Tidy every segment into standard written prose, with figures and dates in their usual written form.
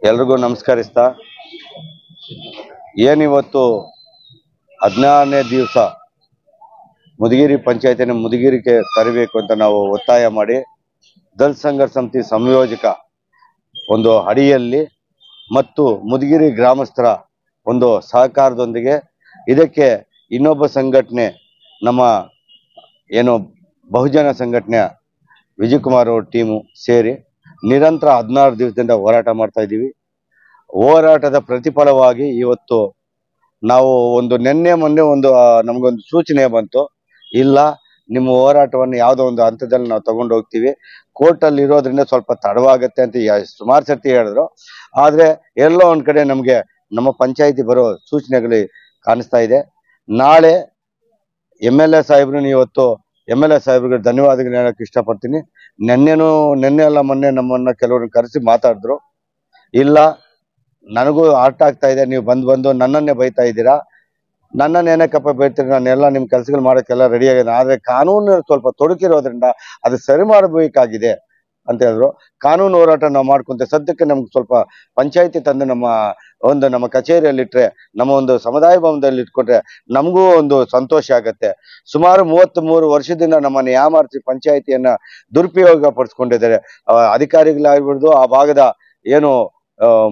ಎಲ್ರಿಗೂ ನಮಸ್ಕರಿಸ್ತಾ ಏನಿವತ್ತು 16ನೇ ದಿವಸ ಮುದಿಗೇರಿ ಪಂಚಾಯತಿನ ಮುದಿಗೇರಿಗೆ ಕರಿಬೇಕು ಅಂತ ನಾವು ಒತ್ತಾಯ ಮಾಡಿ ದಲಿತ ಸಂಘರ್ಷ ಸಮಿತಿ ಸಂಯೋಜಕ ಒಂದು ಅಡಿಯಲ್ಲಿ ಮತ್ತು ಮುದಿಗೇರಿ ಗ್ರಾಮಸ್ಥರ ಒಂದು ಸಹಕಾರದೊಂದಿಗೆ ಇದಕ್ಕೆ ಇನ್ನೊಬ್ಬ ಸಂಘಟನೆ ನಮ್ಮ ಏನು ಬಹುಜನ ಸಂಘಟನೆಯ ವಿಜಯ್ ಕುಮಾರ್ ಅವರ ಟೀಮು ಸೇರಿ ನಿರಂತರ 16 ದಿವಸದಿಂದ ಹೋರಾಟ ಮಾಡ್ತಾ ಇದ್ದೀವಿ. ಹೋರಾಟದ ಪ್ರತಿಫಲವಾಗಿ ಇವತ್ತು ನಾವು ಒಂದು ಮೊನ್ನೆ ಒಂದು ನಮಗೊಂದು ಸೂಚನೆ ಬಂತು, ಇಲ್ಲ ನಿಮ್ಮ ಹೋರಾಟವನ್ನು ಯಾವುದೋ ಒಂದು ಹಂತದಲ್ಲಿ ನಾವು ತಗೊಂಡು ಹೋಗ್ತೀವಿ, ಕೋರ್ಟಲ್ಲಿ ಇರೋದ್ರಿಂದ ಸ್ವಲ್ಪ ತಡವಾಗುತ್ತೆ ಅಂತ ಸುಮಾರು ಸರ್ತಿ ಹೇಳಿದ್ರು. ಆದರೆ ಎಲ್ಲೋ ಒಂದು ಕಡೆ ನಮಗೆ ನಮ್ಮ ಪಂಚಾಯಿತಿ ಬರೋ ಸೂಚನೆಗಳು ಕಾಣಿಸ್ತಾ ಇದೆ. ನಾಳೆ MLA ಸಾಹೇಬ್ರನ್ನ ಇವತ್ತು MLA ಸಾಹೇಬ್ರಿಗೆ ಧನ್ಯವಾದಗಳು ಹೇಳಕ್ಕೆ ಇಷ್ಟಪಡ್ತೀನಿ. ನೆನ್ನೆ ಅಲ್ಲ ಮೊನ್ನೆ ನಮ್ಮನ್ನು ಕೆಲವ್ರನ್ನ ಕರೆಸಿ ಮಾತಾಡಿದ್ರು. ಇಲ್ಲ ನನಗೂ ಆರ್ಟ್ ಆಗ್ತಾ ಇದೆ, ನೀವು ಬಂದು ನನ್ನನ್ನೇ ಬೈತಾ ಇದ್ದೀರಾ, ನನ್ನನ್ನು ಏನಕ್ಕಪ್ಪ ಬೈತೀರಿ, ನಾನೆಲ್ಲ ನಿಮ್ಮ ಕೆಲಸಗಳು ಮಾಡೋಕ್ಕೆಲ್ಲ ರೆಡಿ ಆಗಿದೆ, ಆದರೆ ಕಾನೂನು ಸ್ವಲ್ಪ ತೊಡಕಿರೋದ್ರಿಂದ ಅದು ಸರಿ ಮಾಡಬೇಕಾಗಿದೆ ಅಂತ ಹೇಳಿದ್ರು. ಕಾನೂನು ಹೋರಾಟ ನಾವು ಮಾಡ್ಕೊಂತ ಸದ್ಯಕ್ಕೆ ನಮ್ಗೆ ಸ್ವಲ್ಪ ಪಂಚಾಯಿತಿ ತಂದು ನಮ್ಮ ಕಚೇರಿಯಲ್ಲಿಟ್ಟರೆ, ನಮ್ಮ ಒಂದು ಸಮುದಾಯ ಭವನದಲ್ಲಿ ಇಟ್ಕೊಂಡ್ರೆ ನಮಗೂ ಒಂದು ಸಂತೋಷ ಆಗತ್ತೆ. ಸುಮಾರು 33 ವರ್ಷದಿಂದ ನಮ್ಮನ್ನು ಯಾಮಾರಿಸಿ ಪಂಚಾಯಿತಿಯನ್ನ ದುರುಪಯೋಗ ಪಡಿಸ್ಕೊಂಡಿದ್ದಾರೆ ಅಧಿಕಾರಿಗಳಾಗಿರ್ಬೋದು. ಆ ಭಾಗದ ಏನು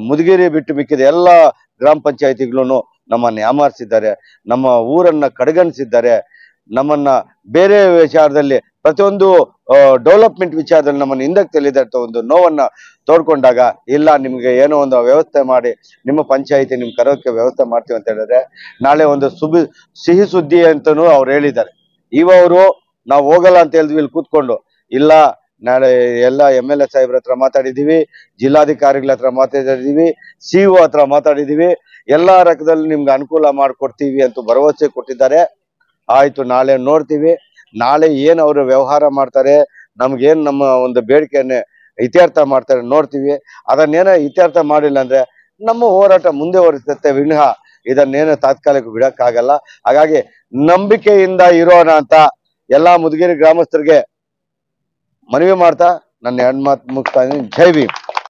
ಮುದಿಗೇರಿ ಬಿಟ್ಟು ಮಿಕ್ಕಿದ ಎಲ್ಲ ಗ್ರಾಮ ಪಂಚಾಯಿತಿಗಳನ್ನು ನಮ್ಮನ್ನು ಯಾಮಾರಿಸಿದ್ದಾರೆ, ನಮ್ಮ ಊರನ್ನ ಕಡೆಗಣಿಸಿದ್ದಾರೆ, ನಮ್ಮನ್ನ ಬೇರೆ ವಿಚಾರದಲ್ಲಿ ಪ್ರತಿಯೊಂದು ಡೆವಲಪ್ಮೆಂಟ್ ವಿಚಾರದಲ್ಲಿ ನಮ್ಮನ್ನು ಹಿಂದಕ್ಕೆ ತಳ್ಳಿದಂತ ಒಂದು ನೋವನ್ನ ತೋಡ್ಕೊಂಡಾಗ, ಇಲ್ಲ ನಿಮ್ಗೆ ಏನೋ ಒಂದು ವ್ಯವಸ್ಥೆ ಮಾಡಿ ನಿಮ್ಮ ಪಂಚಾಯಿತಿ ನಿಮ್ ಕರೋಕ್ಕೆ ವ್ಯವಸ್ಥೆ ಮಾಡ್ತೀವಿ ಅಂತ ಹೇಳಿದ್ರೆ, ನಾಳೆ ಒಂದು ಸಿಹಿ ಸುದ್ದಿ ಅಂತನೂ ಅವ್ರು ಹೇಳಿದ್ದಾರೆ. ಇವರು ನಾವು ಹೋಗಲ್ಲ ಅಂತ ಹೇಳಿದ್ವಿ, ಇಲ್ಲಿ ಕೂತ್ಕೊಂಡು ಇಲ್ಲ ನಾಳೆ ಎಲ್ಲ MLA ಸಾಹೇಬ್ರ ಹತ್ರ ಮಾತಾಡಿದೀವಿ, ಜಿಲ್ಲಾಧಿಕಾರಿಗಳ ಹತ್ರ ಮಾತಾಡಿದೀವಿ, CO ಹತ್ರ ಮಾತಾಡಿದೀವಿ, ಎಲ್ಲಾ ರಕದಲ್ಲಿ ನಿಮ್ಗೆ ಅನುಕೂಲ ಮಾಡಿಕೊಡ್ತೀವಿ ಅಂತ ಭರವಸೆ ಕೊಟ್ಟಿದ್ದಾರೆ. ಆಯ್ತು, ನಾಳೆ ನೋಡ್ತೀವಿ. ನಾಳೆ ಏನ್ ಅವರು ವ್ಯವಹಾರ ಮಾಡ್ತಾರೆ, ನಮ್ಗೇನ್ ನಮ್ಮ ಒಂದು ಬೇಡಿಕೆಯನ್ನೇ ಇತ್ಯರ್ಥ ಮಾಡ್ತಾರೆ ನೋಡ್ತೀವಿ. ಅದನ್ನೇನೋ ಇತ್ಯರ್ಥ ಮಾಡಿಲ್ಲ ಅಂದ್ರೆ ನಮ್ಮ ಹೋರಾಟ ಮುಂದೆ ಹೊರಡುತ್ತೆ ವಿನಃ ಇದನ್ನೇನು ತಾತ್ಕಾಲಿಕ ಬಿಡಕ್ಕಾಗಲ್ಲ. ಹಾಗಾಗಿ ನಂಬಿಕೆಯಿಂದ ಇರೋಣ ಅಂತ ಎಲ್ಲಾ ಮುದಿಗೇರಿ ಗ್ರಾಮಸ್ಥರಿಗೆ ಮನವಿ ಮಾಡ್ತಾ ನನ್ನ 2 ಮಾತು ಮುಗಿಸ್ತಾ ಇದ್ದೀನಿ. ಜೈ ಭೀಮ್.